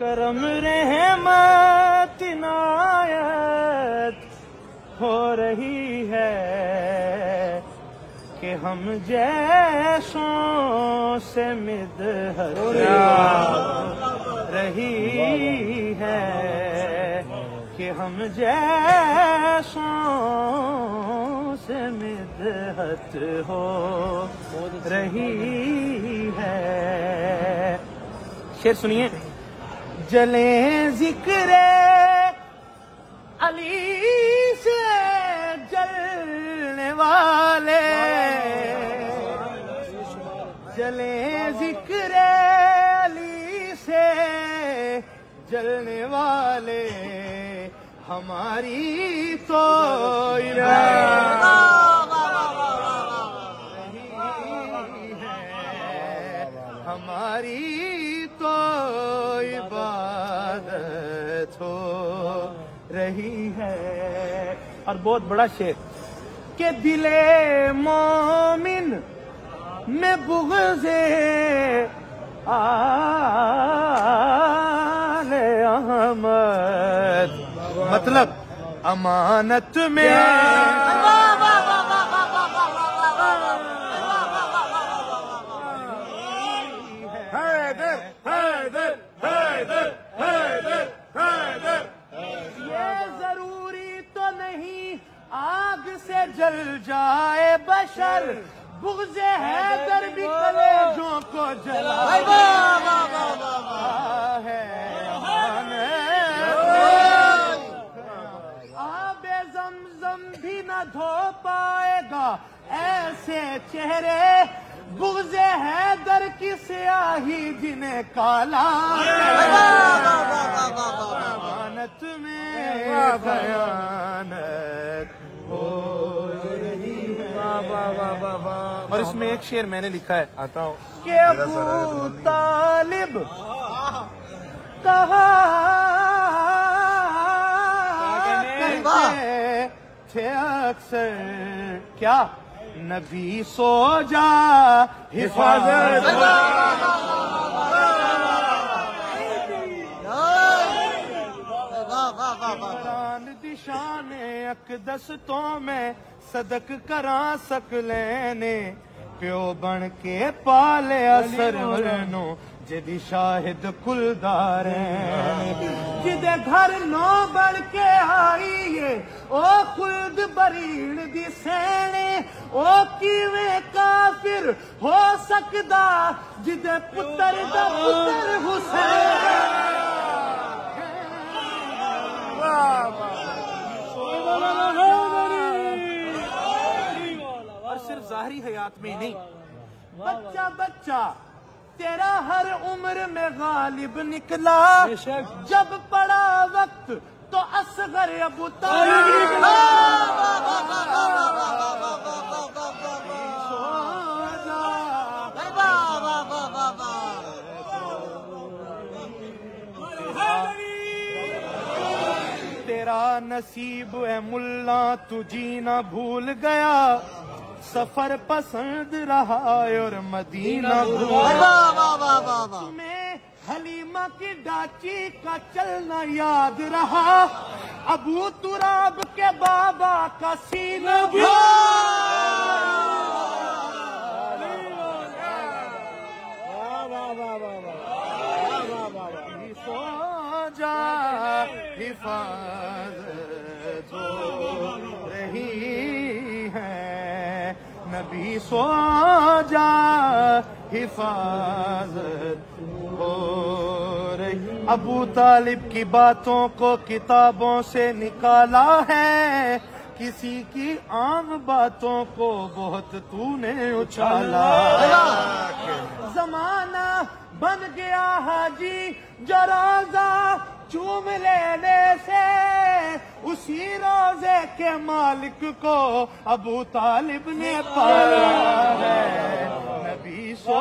کرم رحمت عنایت ہو رہی ہے کہ ہم جیسوں سے مدحت رہی ہے کہ ہم جیسوں سے مدحت ہو رہی ہے. شعر سنیے. جلیں ذکر علی سے جلنے والے، جلیں ذکر علی سے جلنے والے، ہماری تو ہماری تو عبادت ہو رہی ہے. اور بہت بڑا شعر کہ دل مومن میں بغض آل احمد، مطلب امانت میں جل جائے بشر، بغض حیدر بھی کلیجوں کو جلاتا ہے. آب زمزم بھی نہ دھو پائے گا ایسے چہرے، بغض حیدر کی سیاہی جنہیں کالا امانت میں خیانت ہو رہی ہے. اور اس میں ایک شعر میں نے لکھا ہے کہ ابو طالب کہا کرتے تھے اکثر، کیا نبی سو جا حفاظت، دشان اقدستوں میں صدق کراں سکلینے، پیو بن کے پالے اثر ورنو جدی شاہد کلداریں، جدے گھر نو بڑھ کے آئیے او خلد بریڑ دی سینے، او کیویں کافر ہو سکدا جدے پتر دا پتر حسین. اور صرف ظاہری حیات میں نہیں، بچہ بچہ تیرا ہر عمر میں غالب نکلا، جب پڑا وقت تو اصغر ابو طالب تیرا نصیب ہے ملا تو جینا بھول گیا، سفر پسند رہا اور مدینہ تمہیں حلیمہ کی ڈاچی کا چلنا یاد رہا، ابو تراب کے بابا کا سینہ سو جا حفاظت ہو رہی ہے، نبی سو جا حفاظت ہو رہی. ابو طالب کی باتوں کو کتابوں سے نکالا ہے، کسی کی عام باتوں کو بہت تو نے اچھالا. زمانہ بن گیا حاجی جو روزہ چوم لینے سے، اسی روزے کے مالک کو ابو طالب نے پایا ہے، نبی سو